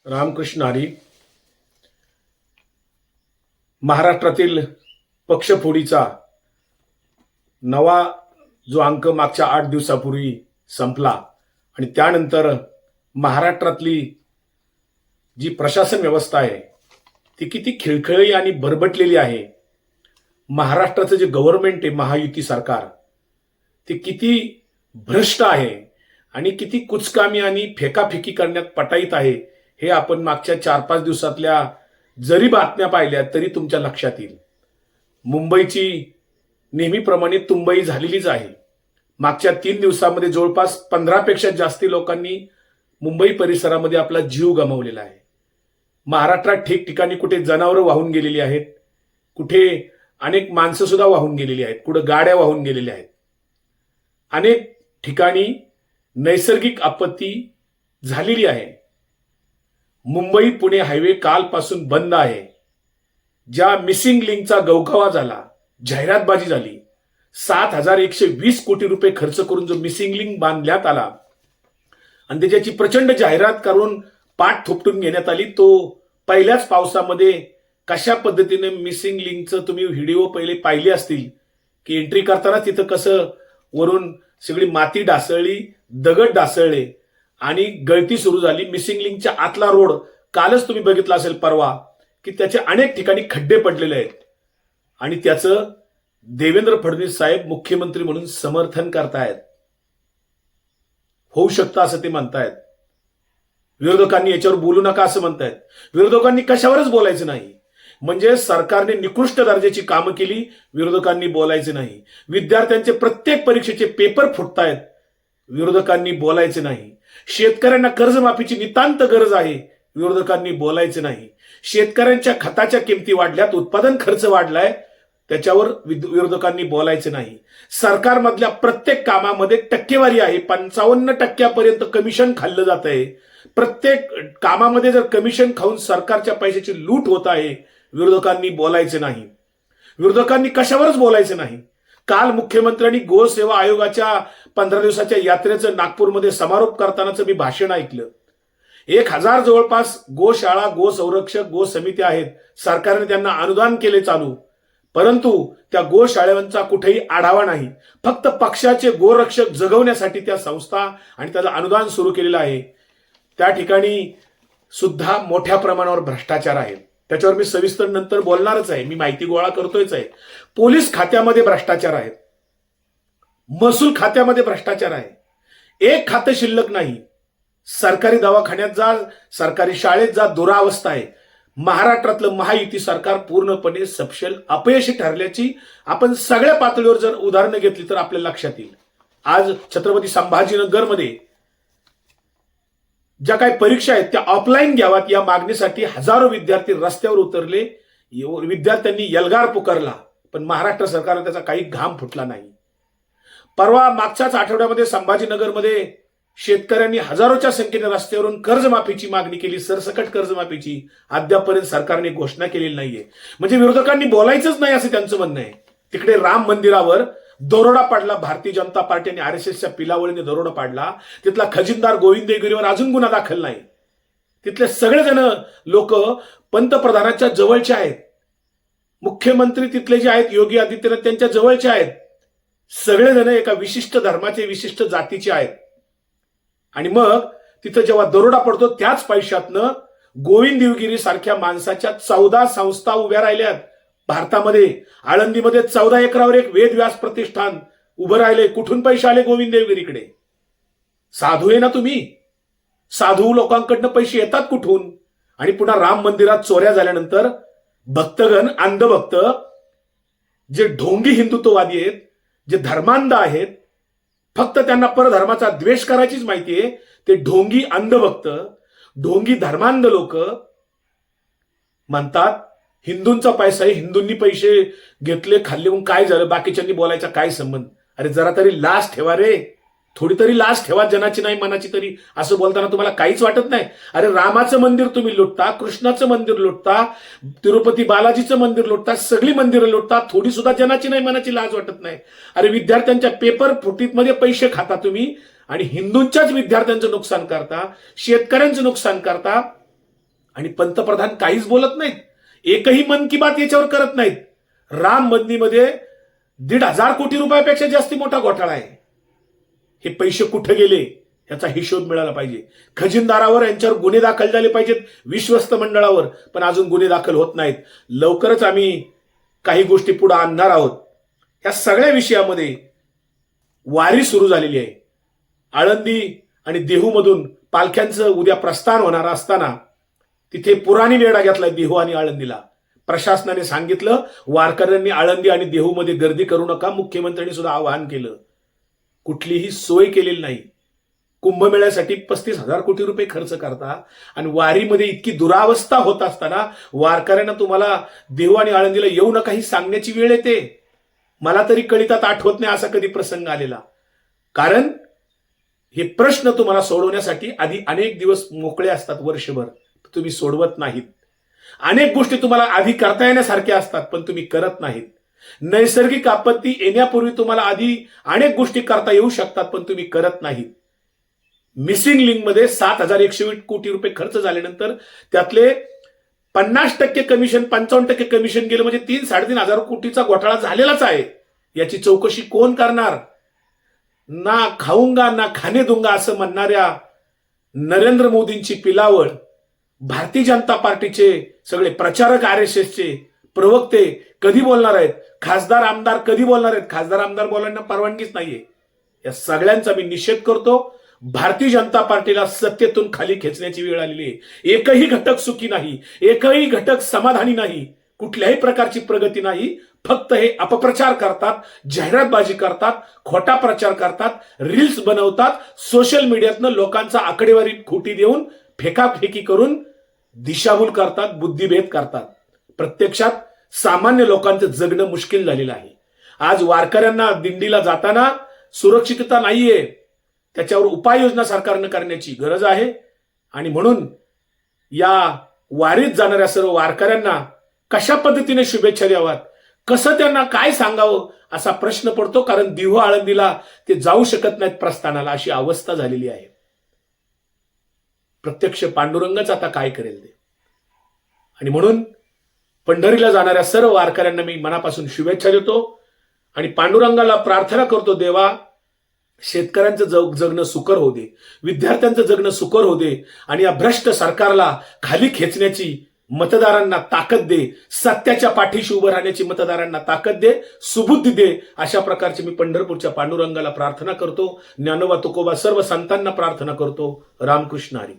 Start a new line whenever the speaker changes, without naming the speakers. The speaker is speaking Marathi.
रामकृष्ण हरी. महाराष्ट्रातील पक्षफोडीचा नवा जो अंक मागच्या 8 दिवसापूर्वी संपला आणि त्यानंतर महाराष्ट्रातली जी प्रशासन व्यवस्था आहे ती किती खिळखिळी आणि बरबटलेली आहे. महाराष्ट्राचं जे गव्हर्नमेंट आहे, महायुती सरकार, ते किती भ्रष्ट आहे आणि किती कुचकामी आणि फेकाफेकी करण्यात पटाईत आहे, हे आपण मागच्या 4-5 दिवसातल्या जरी बातम्या पाहिल्या तरी तुमच्या लक्षात येईल. मुंबईची नेहमीप्रमाणे तुंबई झालेलीच आहे. मागच्या 3 दिवसामध्ये जवळपास 15 पेक्षा जास्ती लोकांनी मुंबई परिसरामध्ये आपला जीव गमावलेला आहे. महाराष्ट्रात ठिकठिकाणी कुठे जनावरं वाहून गेलेली आहेत, कुठे अनेक माणसं सुद्धा वाहून गेलेली आहेत, कुठे गाड्या वाहून गेलेल्या आहेत. अनेक ठिकाणी नैसर्गिक आपत्ती झालेली आहे. मुंबई पुणे हायवे कालपासून बंद आहे. ज्या मिसिंग लिंकचा गवगवा झाला, जाहिरातबाजी झाली, 7,120 कोटी रुपये खर्च करून जो मिसिंग लिंक बांधण्यात आला आणि त्याची प्रचंड जाहिरात करून पाठ थोपटून घेण्यात आली. तो पहिल्याच पावसामध्ये कशा पद्धतीने मिसिंग लिंकचं तुम्ही व्हिडिओ पहिले पाहिले असतील की एंट्री करताना तिथं कसं वरून सगळी माती डासळली, दगड डासळले आणि गळती सुरू झाली. मिसिंग लिंकच्या आतला रोड कालच तुम्ही बघितला असेल परवा, की त्याचे अनेक ठिकाणी खड्डे पडलेले आहेत आणि त्याचं देवेंद्र फडणवीस साहेब मुख्यमंत्री म्हणून समर्थन करतायत. होऊ शकतं असं ते म्हणतायत. विरोधकांनी याच्यावर बोलू नका असं म्हणतायत. विरोधकांनी कशावरच बोलायचं नाही. म्हणजे सरकारने निकृष्ट दर्जाची कामं केली, विरोधकांनी बोलायचे नाही. विद्यार्थ्यांचे प्रत्येक परीक्षेचे पेपर फुटतायत, विरोधकांनी बोलायचे नाही. शेतकऱ्यांना कर्जमाफीची नितांत गरज आहे, विरोधकांनी बोलायचे नाही. शेतकऱ्यांच्या खताच्या किमती वाढल्यात, उत्पादन खर्च वाढलाय, त्याच्यावर विरोधकांनी बोलायचे नाही. सरकारमधल्या प्रत्येक कामामध्ये टक्केवारी आहे, 55% कमिशन खाल्लं जात आहे. प्रत्येक कामामध्ये जर कमिशन खाऊन सरकारच्या पैशाची लूट होत आहे, विरोधकांनी बोलायचे नाही. विरोधकांनी कशावरच बोलायचे नाही. काल मुख्यमंत्र्यांनी गोसेवा आयोगाच्या 15 दिवसाच्या यात्रेचं नागपूरमध्ये समारोप करतानाचं मी भाषण ऐकलं. 1000 जवळपास गोशाळा, गोसंरक्षक, गोसमित्या आहेत. सरकारने त्यांना अनुदान केले चालू, परंतु त्या गोशाळांचा कुठेही आढावा नाही. फक्त पक्षाचे गोरक्षक जगवण्यासाठी त्या संस्था आणि त्याचं अनुदान सुरू केलेलं आहे. त्या ठिकाणी सुद्धा मोठ्या प्रमाणावर भ्रष्टाचार आहे. त्याच्यावर मी सविस्तर नंतर बोलणारच आहे, मी माहिती गोळा करतोयच आहे. पोलीस खात्यामध्ये भ्रष्टाचार आहे, महसूल खात्यामध्ये भ्रष्टाचार आहे. एक खातं शिल्लक नाही. सरकारी दवाखान्यात जा, सरकारी शाळेत जा, दुरावस्था आहे. महाराष्ट्रातलं महायुती सरकार पूर्णपणे सपशेल अपयशी ठरल्याची आपण सगळ्या पातळीवर जर उदाहरणं घेतली तर आपल्या लक्षात येईल. आज छत्रपती संभाजीनगरमध्ये ज्या काही परीक्षा आहेत त्या ऑफलाईन घ्याव्यात या मागणीसाठी हजारो विद्यार्थी रस्त्यावर उतरले. विद्यार्थ्यांनी यलगार पुकारला, पण महाराष्ट्र सरकारला त्याचा काही घाम फुटला नाही. परवा मागच्याच आठवड्यामध्ये संभाजीनगरमध्ये शेतकऱ्यांनी हजारोच्या संख्येने रस्त्यावरून कर्जमाफीची मागणी केली, सरसकट कर्जमाफीची. अद्यापपर्यंत सरकारने घोषणा केलेली नाहीये. म्हणजे विरोधकांनी बोलायचंच नाही असं त्यांचं म्हणणं आहे. तिकडे राम मंदिरावर दरोडा पाडला, भारतीय जनता पार्टी आणि आरएसएसच्या पिलावळीने दरोडा पाडला. तिथला खजिनदार गोविंद देवगिरीवर अजून गुन्हा दाखल नाही. तिथले सगळेजण लोक पंतप्रधानाच्या जवळचे आहेत. मुख्यमंत्री तिथले जे आहेत योगी आदित्यनाथ त्यांच्या जवळचे आहेत. सगळेजण एका विशिष्ट धर्माचे, विशिष्ट जातीचे आहेत. आणि मग तिथं जेव्हा दरोडा पडतो त्याच पैशातनं गोविंद देवगिरी सारख्या माणसाच्या 14 संस्था उभ्या राहिल्यात भारतामध्ये. आळंदीमध्ये 14 एकरावर एक वेदव्यास प्रतिष्ठान उभं राहिले. कुठून पैसे आले गोविंद देवगिरीकडे? साधू आहे ना तुम्ही, साधू लोकांकडनं पैसे येतात कुठून? आणि पुन्हा राम मंदिरात चोऱ्या झाल्यानंतर भक्तगण, अंधभक्त, जे ढोंगी हिंदुत्ववादी आहेत, जे धर्मांध आहेत, फक्त त्यांना परधर्माचा द्वेष करायचीच माहिती आहे, ते ढोंगी अंधभक्त, ढोंगी धर्मांध लोक म्हणतात हिंदूंचा पैसा आहे, हिंदूंनी पैसे घेतले, खाल्ले, मग काय झालं, बाकीच्यांनी बोलायचा काय संबंध? अरे जरा तरी लाज ठेवा रे, थोडी तरी लाज ठेवा, जनाची नाही मनाची तरी. असं बोलताना तुम्हाला काहीच वाटत नाही? अरे रामाचं मंदिर तुम्ही लुटता, कृष्णाचं मंदिर लुटता, तिरुपती बालाजीचं मंदिर लुटता, सगळी मंदिरं लुटता, थोडी सुद्धा जनाची नाही मनाची लाज वाटत नाही? अरे विद्यार्थ्यांच्या पेपर फुटीमध्ये पैसे खाता तुम्ही आणि हिंदूंच्याच विद्यार्थ्यांचं नुकसान करता, शेतकऱ्यांचं नुकसान करता. आणि पंतप्रधान काहीच बोलत नाहीत. एकही मन की बात याच्यावर करत नाहीत. राम मंदिरमध्ये 1,500 कोटी रुपयापेक्षा जास्ती मोठा घोटाळा आहे. हे पैसे कुठे गेले याचा हिशोब मिळाला पाहिजे. खजिनदारावर यांच्यावर गुन्हे दाखल झाले पाहिजेत, विश्वस्त मंडळावर, पण अजून गुन्हे दाखल होत नाहीत. लवकरच आम्ही काही गोष्टी पुढे आणणार आहोत. या सगळ्या विषयामध्ये वारी सुरू झालेली आहे. आळंदी आणि देहूमधून पालख्यांचं उद्या प्रस्थान होणार असताना तिथे पुराणी वेढा घेतलाय देहू आणि आळंदीला. प्रशासनाने सांगितलं वारकऱ्यांनी आळंदी आणि देहूमध्ये गर्दी करू नका. मुख्यमंत्र्यांनी सुद्धा आवाहन केलं. कुठलीही सोय केलेली नाही. कुंभमेळ्यासाठी 35,000 कोटी रुपये खर्च करता आणि वारीमध्ये इतकी दुरावस्था होत असताना वारकऱ्यांना तुम्हाला देहू आणि आळंदीला येऊ नका ही सांगण्याची वेळ येते. मला तरी कळितात आठवत नाही असा कधी प्रसंग आलेला. कारण हे प्रश्न तुम्हाला सोडवण्यासाठी आधी अनेक दिवस मोकळे असतात, वर्षभर तुम्ही सोडवत नाहीत. अनेक गोष्टी तुम्हाला आधी करता येण्यासारख्या असतात पण तुम्ही करत नाहीत. नैसर्गिक आपत्ती येण्यापूर्वी तुम्हाला आधी अनेक गोष्टी करता येऊ शकतात पण तुम्ही करत नाहीत. मिसिंग लिंक मध्ये 7,120 कोटी रुपये खर्च झाल्यानंतर त्यातले 50% कमिशन 55% कमिशन गेलं म्हणजे 3-3.5 कोटीचा घोटाळा झालेलाच आहे. याची चौकशी कोण करणार? ना खाऊंगा ना खाणे दूंगा असं म्हणणाऱ्या नरेंद्र मोदींची पिलावळ, भारतीय जनता पार्टीचे सगळे प्रचारक, RSSचे प्रवक्ते कधी बोलणार आहेत? खासदार आमदार कधी बोलणार आहेत? खासदार आमदार बोलायला परवानगीच नाहीये. या सगळ्यांचा मी निषेध करतो. भारतीय जनता पार्टीला सत्तेतून खाली खेचण्याची वेळ आलेली आहे. एकही घटक सुखी नाही, एकही घटक समाधानी नाही, कुठल्याही प्रकारची प्रगती नाही. फक्त हे अपप्रचार करतात, जाहिरातबाजी करतात, खोटा प्रचार करतात, रील्स बनवतात, सोशल मीडियातनं लोकांचा आकडेवारी खोटी देऊन फेकाफेकी करून दिशाभूल करतात, बुद्धिभेद करतात. प्रत्यक्षात सामान्य लोकांचं जगणं मुश्किल झालेलं आहे. आज वारकऱ्यांना दिंडीला जाताना सुरक्षितता नाहीये. त्याच्यावर उपाययोजना सरकारनं करण्याची गरज आहे. आणि म्हणून या वारीत जाणाऱ्या सर्व वारकऱ्यांना कशा पद्धतीने शुभेच्छा द्याव्यात, कसं त्यांना काय सांगावं असा प्रश्न पडतो. कारण देहू आळंदीला ते जाऊ शकत नाहीत प्रस्थानाला, अशी अवस्था झालेली आहे. प्रत्यक्ष पांडुरंगच आता काय करेल ते. आणि म्हणून पंढरीला जाणाऱ्या सर्व वारकऱ्यांना मी मनापासून शुभेच्छा देतो आणि पांडुरंगाला प्रार्थना करतो, देवा शेतकऱ्यांचं जगणं सुकर होऊ दे, विद्यार्थ्यांचं जगणं सुकर होऊ दे आणि या भ्रष्ट सरकारला खाली खेचण्याची मतदारांना ताकद दे, सत्याच्या पाठीशी उभं राहण्याची मतदारांना ताकद दे, सुबुद्धी दे. अशा प्रकारची मी पंढरपूरच्या पांडुरंगाला प्रार्थना करतो. ज्ञानोबा तुकोबा सर्व संतांना प्रार्थना करतो. रामकृष्ण हरी.